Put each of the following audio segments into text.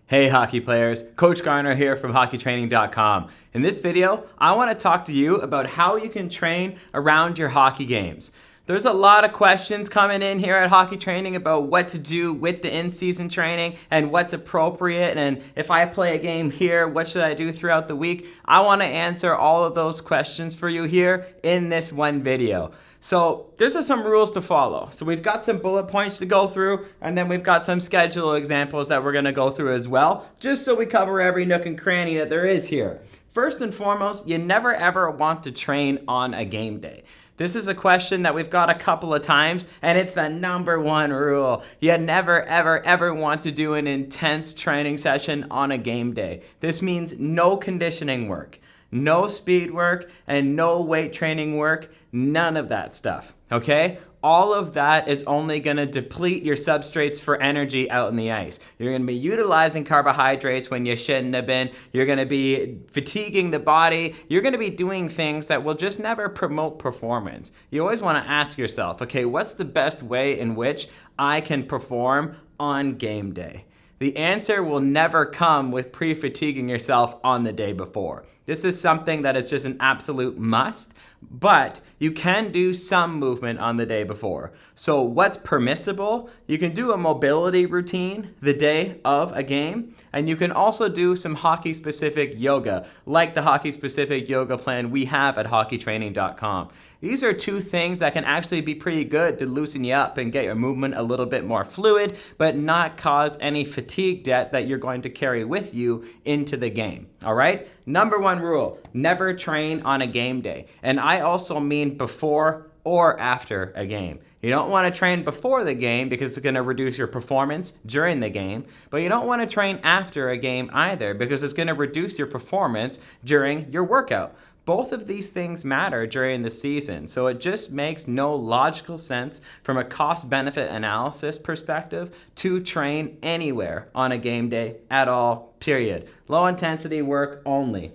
Hey hockey players, Coach Garner here from hockeytraining.com. In this video, I want to talk to you about how you can train around your hockey games. There's a lot of questions coming in here at Hockey Training about what to do with the in-season training and what's appropriate, and if I play a game here, what should I do throughout the week? I want to answer all of those questions for you here in this one video. So there's some rules to follow. So we've got some bullet points to go through, and then we've got some schedule examples that we're going to go through as well, just so we cover every nook and cranny that there is here. First and foremost, you never ever want to train on a game day. This is a question that we've got a couple of times, and it's the number one rule. You never, ever want to do an intense training session on a game day. This means no conditioning work, no speed work, and no weight training work. None of that stuff, okay? All of that is only going to deplete your substrates for energy out in the ice. You're going to be utilizing carbohydrates when you shouldn't have been. You're going to be fatiguing the body. You're going to be doing things that will just never promote performance. You always want to ask yourself, okay, what's the best way in which I can perform on game day? The answer will never come with pre-fatiguing yourself on the day before. This is something that is just an absolute must, but you can do some movement on the day before. So what's permissible? You can do a mobility routine the day of a game, and you can also do some hockey-specific yoga, like the hockey-specific yoga plan we have at hockeytraining.com. These are two things that can actually be pretty good to loosen you up and get your movement a little bit more fluid, but not cause any fatigue debt that you're going to carry with you into the game. All right? Number one rule, never train on a game day. And I also mean before or after a game. You don't want to train before the game because it's going to reduce your performance during the game, but you don't want to train after a game either because it's going to reduce your performance during your workout. Both of these things matter during the season, so it just makes no logical sense from a cost-benefit analysis perspective to train anywhere on a game day at all, period. Low-intensity work only.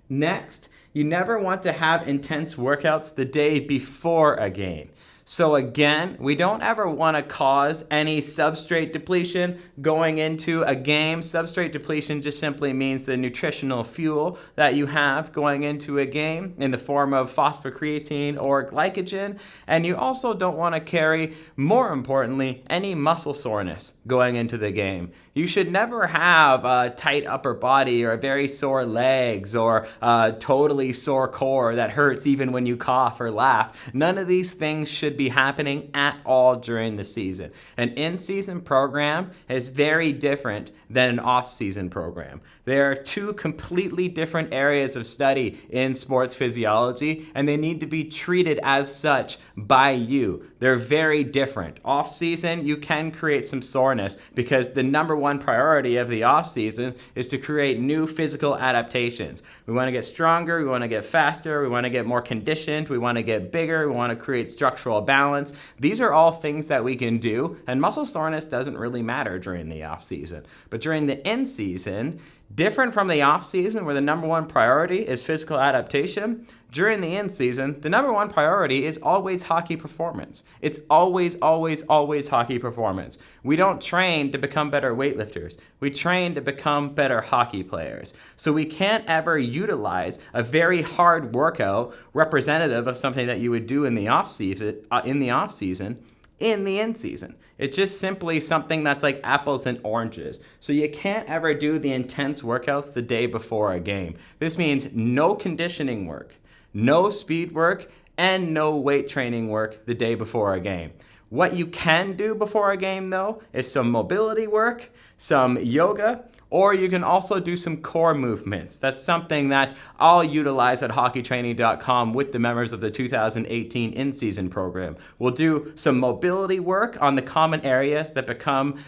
Next, you never want to have intense workouts the day before a game. So again, we don't ever want to cause any substrate depletion going into a game. Substrate depletion just simply means the nutritional fuel that you have going into a game in the form of phosphocreatine or glycogen. And you also don't want to carry, more importantly, any muscle soreness going into the game. You should never have a tight upper body or very sore legs or a totally sore core that hurts even when you cough or laugh. None of these things should be happening at all during the season. An in-season program is very different than an off-season program. There are two completely different areas of study in sports physiology, and they need to be treated as such by you. They're very different. Off-season, you can create some soreness because the number one priority of the off-season is to create new physical adaptations. We want to get stronger, we want to get faster, we want to get more conditioned, we want to get bigger, we want to create structural balance. These are all things that we can do, and muscle soreness doesn't really matter during the off-season. But during the in-season, different from the off-season where the number one priority is physical adaptation, during the in-season, the number one priority is always hockey performance. It's always hockey performance. We don't train to become better weightlifters. We train to become better hockey players. So we can't ever utilize a very hard workout representative of something that you would do in the off-season, in the in-season. It's just simply something that's like apples and oranges. So you can't ever do the intense workouts the day before a game. This means no conditioning work, no speed work, and no weight training work the day before a game. What you can do before a game, though, is some mobility work, some yoga, or you can also do some core movements. That's something that I'll utilize at hockeytraining.com with the members of the 2018 in-season program. We'll do some mobility work on the common areas that become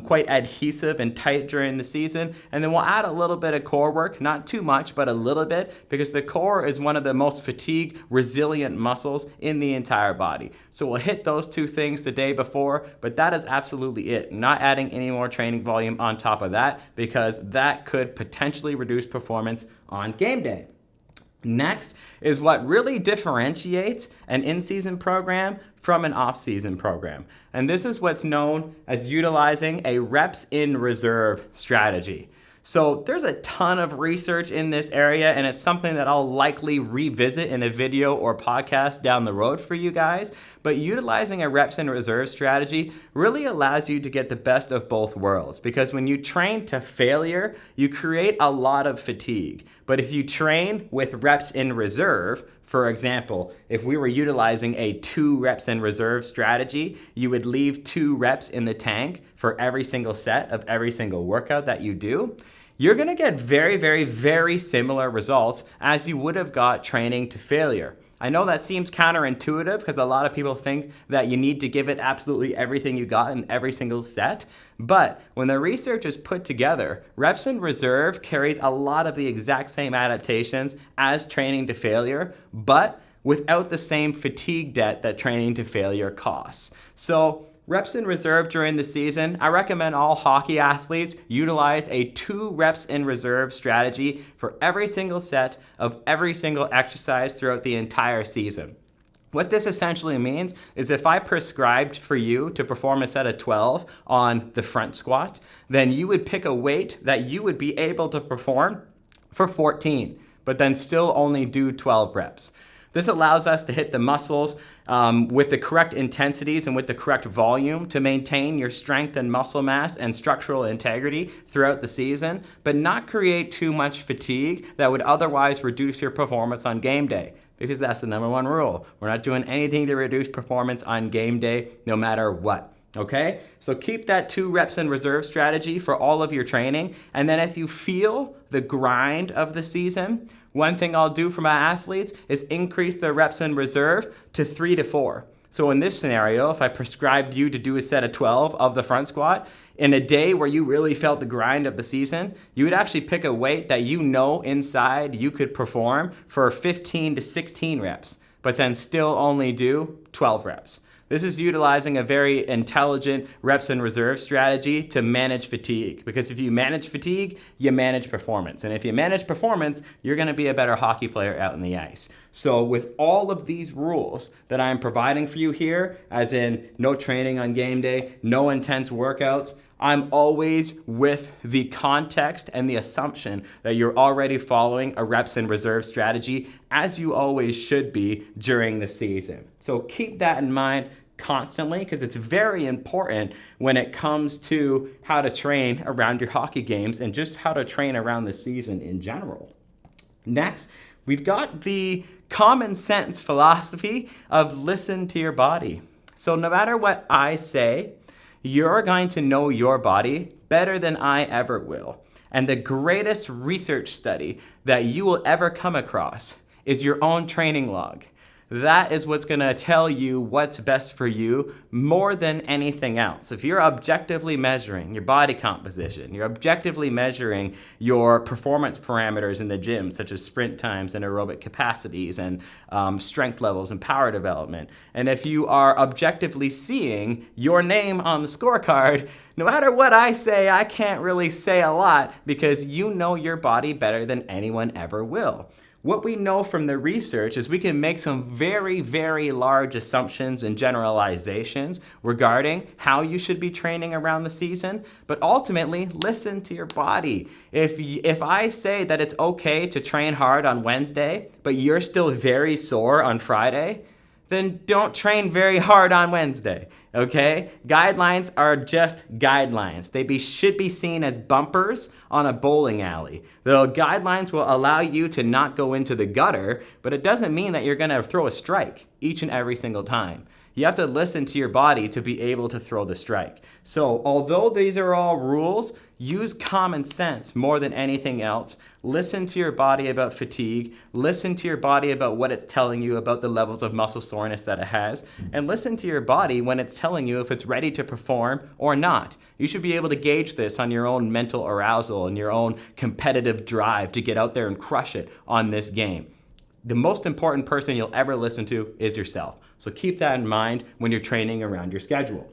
quite adhesive and tight during the season, and then we'll add a little bit of core work, not too much, but a little bit, because the core is one of the most fatigue-resilient muscles in the entire body. So we'll hit those two things the day before, but that is absolutely it. Not adding any more training volume on top of that, because that could potentially reduce performance on game day. Next is what really differentiates an in-season program from an off-season program. And this is what's known as utilizing a reps in reserve strategy. So there's a ton of research in this area, and it's something that I'll likely revisit in a video or podcast down the road for you guys. But utilizing a reps in reserve strategy really allows you to get the best of both worlds, because when you train to failure, you create a lot of fatigue. But if you train with reps in reserve, for example, if we were utilizing a 2 reps in reserve strategy, you would leave 2 reps in the tank for every single set of every single workout that you do. You're gonna get very, very, very similar results as you would have got training to failure. I know that seems counterintuitive because a lot of people think that you need to give it absolutely everything you got in every single set. But when the research is put together, reps in reserve carries a lot of the exact same adaptations as training to failure, but without the same fatigue debt that training to failure costs. So reps in reserve during the season, I recommend all hockey athletes utilize a 2 reps in reserve strategy for every single set of every single exercise throughout the entire season. What this essentially means is if I prescribed for you to perform a set of 12 on the front squat, then you would pick a weight that you would be able to perform for 14, but then still only do 12 reps. This allows us to hit the muscles with the correct intensities and with the correct volume to maintain your strength and muscle mass and structural integrity throughout the season, but not create too much fatigue that would otherwise reduce your performance on game day. Because that's the #1 rule. We're not doing anything to reduce performance on game day, no matter what. Okay? So keep that 2 reps in reserve strategy for all of your training. And then if you feel the grind of the season, one thing I'll do for my athletes is increase their reps in reserve to 3 to 4. So in this scenario, if I prescribed you to do a set of 12 of the front squat, in a day where you really felt the grind of the season, you would actually pick a weight that you know inside you could perform for 15 to 16 reps, but then still only do 12 reps. This is utilizing a very intelligent reps in reserve strategy to manage fatigue. Because if you manage fatigue, you manage performance. And if you manage performance, you're gonna be a better hockey player out in the ice. So with all of these rules that I'm providing for you here, as in no training on game day, no intense workouts, I'm always with the context and the assumption that you're already following a reps in reserve strategy, as you always should be during the season. So keep that in mind constantly, because it's very important when it comes to how to train around your hockey games and just how to train around the season in general. Next, we've got the common sense philosophy of listen to your body. So no matter what I say, you're going to know your body better than I ever will. And the greatest research study that you will ever come across is your own training log. That is what's going to tell you what's best for you more than anything else. If you're objectively measuring your body composition, you're objectively measuring your performance parameters in the gym, such as sprint times and aerobic capacities and strength levels and power development, and if you are objectively seeing your name on the scorecard, no matter what I say, I can't really say a lot because you know your body better than anyone ever will. What we know from the research is we can make some very, very large assumptions and generalizations regarding how you should be training around the season, but ultimately listen to your body. If I say that it's okay to train hard on Wednesday, but you're still very sore on Friday, then don't train very hard on Wednesday, okay? Guidelines are just guidelines. They should be seen as bumpers on a bowling alley. The guidelines will allow you to not go into the gutter, but it doesn't mean that you're gonna throw a strike each and every single time. You have to listen to your body to be able to throw the strike. So although these are all rules, use common sense more than anything else. Listen to your body about fatigue. Listen to your body about what it's telling you about the levels of muscle soreness that it has. And listen to your body when it's telling you if it's ready to perform or not. You should be able to gauge this on your own mental arousal and your own competitive drive to get out there and crush it on this game. The most important person you'll ever listen to is yourself. So keep that in mind when you're training around your schedule.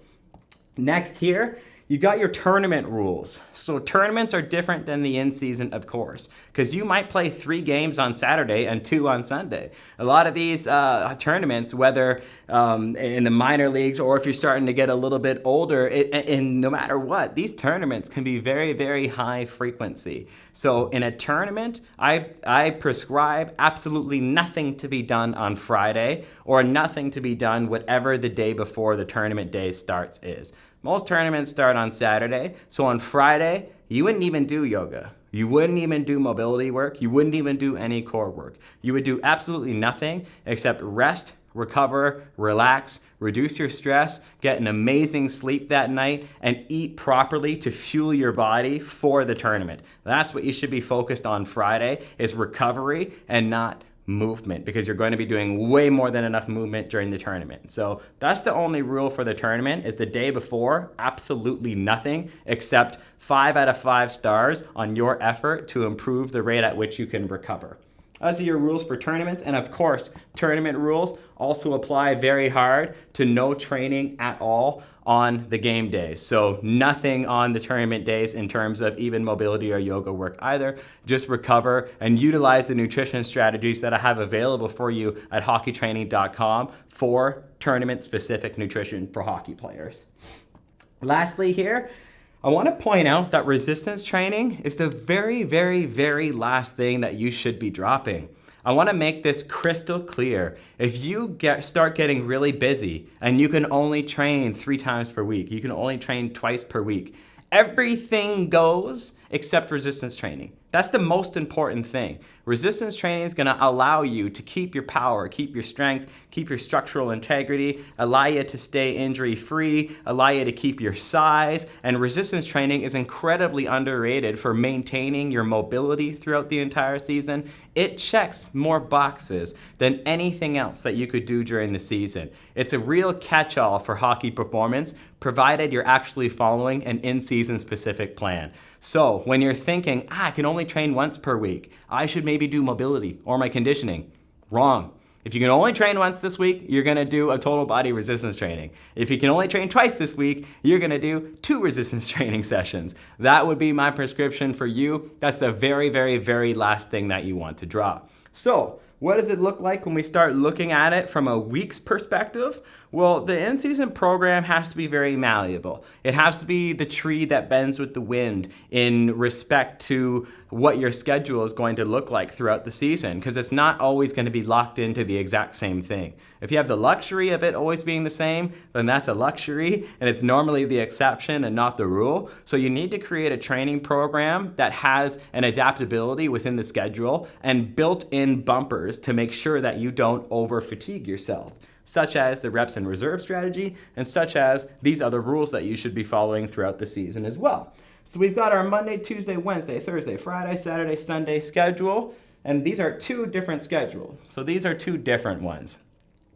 Next here You got your tournament rules. So tournaments are different than the in-season, of course, because you might play 3 games on Saturday and 2 on Sunday. A lot of these tournaments, whether in the minor leagues or if you're starting to get a little bit older, and no matter what, these tournaments can be very, very high frequency. So in a tournament, I prescribe absolutely nothing to be done on Friday or nothing to be done whatever the day before the tournament day starts is. Most tournaments start on Saturday, so on Friday, you wouldn't even do yoga. You wouldn't even do mobility work. You wouldn't even do any core work. You would do absolutely nothing except rest, recover, relax, reduce your stress, get an amazing sleep that night, and eat properly to fuel your body for the tournament. That's what you should be focused on Friday, is recovery and not movement, because you're going to be doing way more than enough movement during the tournament. So that's the only rule for the tournament, is the day before, absolutely nothing except 5 out of 5 stars on your effort to improve the rate at which you can recover. Those are your rules for tournaments, and of course, tournament rules also apply very hard to no training at all on the game days. So nothing on the tournament days in terms of even mobility or yoga work either. Just recover and utilize the nutrition strategies that I have available for you at hockeytraining.com for tournament-specific nutrition for hockey players. Lastly here, I want to point out that resistance training is the very, very, very last thing that you should be dropping. I want to make this crystal clear. If you start getting really busy and you can only train 3 times per week, you can only train twice per week, everything goes except resistance training. That's the most important thing. Resistance training is going to allow you to keep your power, keep your strength, keep your structural integrity, allow you to stay injury-free, allow you to keep your size, and resistance training is incredibly underrated for maintaining your mobility throughout the entire season. It checks more boxes than anything else that you could do during the season. It's a real catch-all for hockey performance, provided you're actually following an in-season specific plan. So when you're thinking, I can only train once per week, I should maybe do mobility or my conditioning. Wrong. If you can only train once this week, you're going to do a total body resistance training. If you can only train twice this week, you're going to do 2 resistance training sessions. That would be my prescription for you. That's the very, very, very last thing that you want to drop. So what does it look like when we start looking at it from a week's perspective? Well, the in-season program has to be very malleable. It has to be the tree that bends with the wind in respect to what your schedule is going to look like throughout the season, because it's not always going to be locked into the exact same thing. If you have the luxury of it always being the same, then that's a luxury, and it's normally the exception and not the rule. So you need to create a training program that has an adaptability within the schedule and built-in bumpers to make sure that you don't over-fatigue yourself, such as the reps and reserve strategy, and such as these other rules that you should be following throughout the season as well. So we've got our Monday, Tuesday, Wednesday, Thursday, Friday, Saturday, Sunday schedule, and these are 2 different schedules. So these are 2 different ones.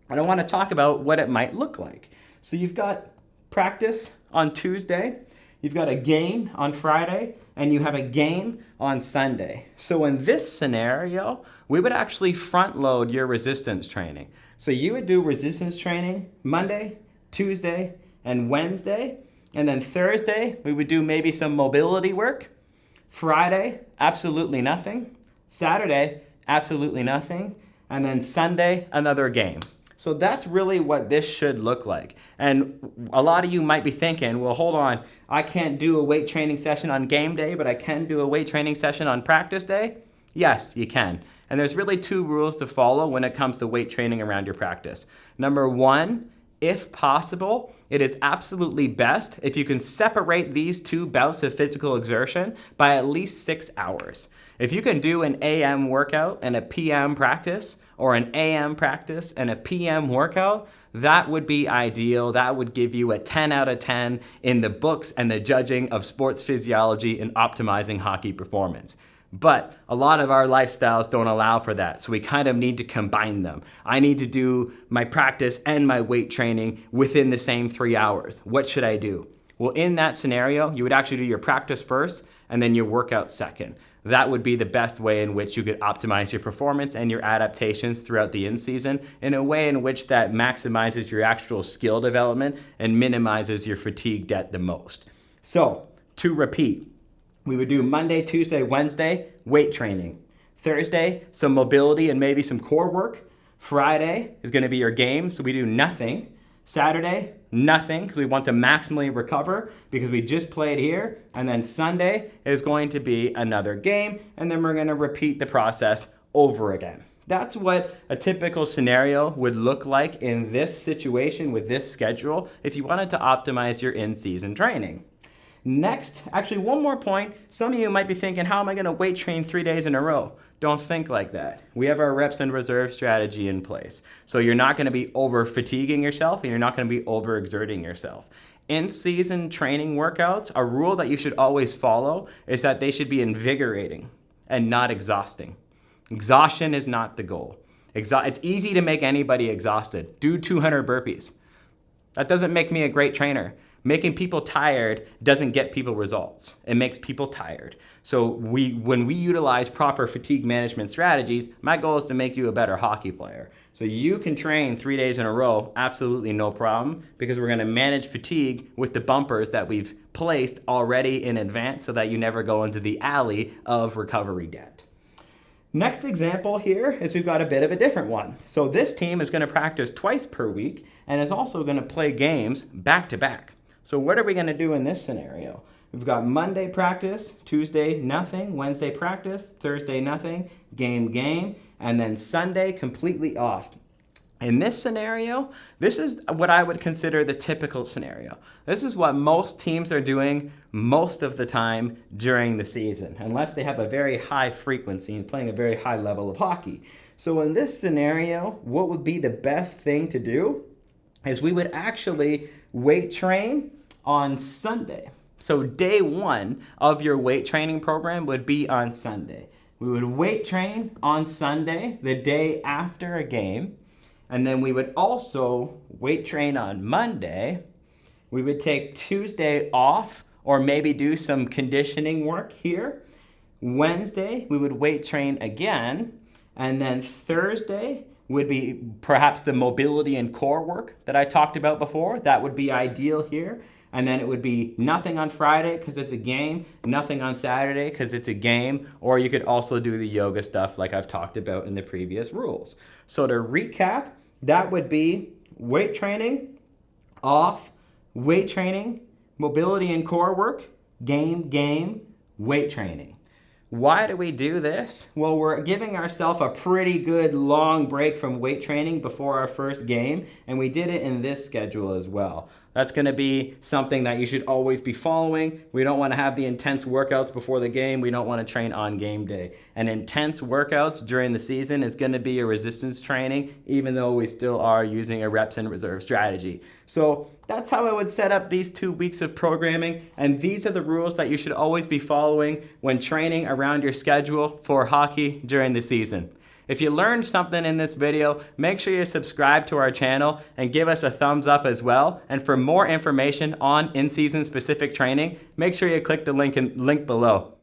And I want to talk about what it might look like. So you've got practice on Tuesday, you've got a game on Friday, and you have a game on Sunday. So in this scenario, we would actually front load your resistance training. So you would do resistance training Monday, Tuesday, and Wednesday. And then Thursday, we would do maybe some mobility work. Friday, absolutely nothing. Saturday, absolutely nothing. And then Sunday, another game. So that's really what this should look like. And a lot of you might be thinking, well, hold on, I can't do a weight training session on game day, but I can do a weight training session on practice day? Yes, you can. And there's really 2 rules to follow when it comes to weight training around your practice. Number 1, if possible, it is absolutely best if you can separate these 2 bouts of physical exertion by at least 6 hours. If you can do an AM workout and a PM practice, or an AM practice and a PM workout, that would be ideal. That would give you a 10 out of 10 in the books and the judging of sports physiology and optimizing hockey performance. But a lot of our lifestyles don't allow for that, so we kind of need to combine them. I need to do my practice and my weight training within the same 3 hours. What should I do? Well, in that scenario, you would actually do your practice first and then your workout second. That would be the best way in which you could optimize your performance and your adaptations throughout the in-season in a way in which that maximizes your actual skill development and minimizes your fatigue debt the most. So to repeat, we would do Monday, Tuesday, Wednesday, weight training. Thursday, some mobility and maybe some core work. Friday is going to be your game, so we do nothing. Saturday, nothing, because we want to maximally recover because we just played here. And then Sunday is going to be another game, and then we're going to repeat the process over again. That's what a typical scenario would look like in this situation with this schedule if you wanted to optimize your in-season training. Next, actually one more point. Some of you might be thinking, how am I going to weight train 3 days in a row? Don't think like that. We have our reps and reserve strategy in place. So you're not going to be over fatiguing yourself and you're not going to be over exerting yourself. In-season training workouts, a rule that you should always follow is that they should be invigorating and not exhausting. Exhaustion is not the goal. It's easy to make anybody exhausted. Do 200 burpees. That doesn't make me a great trainer. Making people tired doesn't get people results. It makes people tired. So when we utilize proper fatigue management strategies, my goal is to make you a better hockey player. So you can train 3 days in a row, absolutely no problem, because we're going to manage fatigue with the bumpers that we've placed already in advance so that you never go into the alley of recovery debt. Next example here is we've got a bit of a different one. So this team is going to practice twice per week and is also going to play games back to back. So what are we going to do in this scenario? We've got Monday practice, Tuesday nothing, Wednesday practice, Thursday nothing, game, and then Sunday completely off. In this scenario, this is what I would consider the typical scenario. This is what most teams are doing most of the time during the season, unless they have a very high frequency and playing a very high level of hockey. So in this scenario, what would be the best thing to do is we would actually weight train on Sunday. So day one of your weight training program would be on Sunday. We would weight train on Sunday, the day after a game. And then we would also weight train on Monday. We would take Tuesday off or maybe do some conditioning work here. Wednesday, we would weight train again. And then Thursday would be perhaps the mobility and core work that I talked about before. That would be ideal here. And then it would be nothing on Friday because it's a game, nothing on Saturday because it's a game, or you could also do the yoga stuff like I've talked about in the previous rules. So to recap, that would be weight training, off, weight training, mobility and core work, game, weight training. Why do we do this? Well, we're giving ourselves a pretty good long break from weight training before our first game, and we did it in this schedule as well. That's going to be something that you should always be following. We don't want to have the intense workouts before the game. We don't want to train on game day. And intense workouts during the season is going to be a resistance training, even though we still are using a reps and reserve strategy. So that's how I would set up these 2 weeks of programming. And these are the rules that you should always be following when training around your schedule for hockey during the season. If you learned something in this video, make sure you subscribe to our channel and give us a thumbs up as well. And for more information on in-season specific training, make sure you click the link below.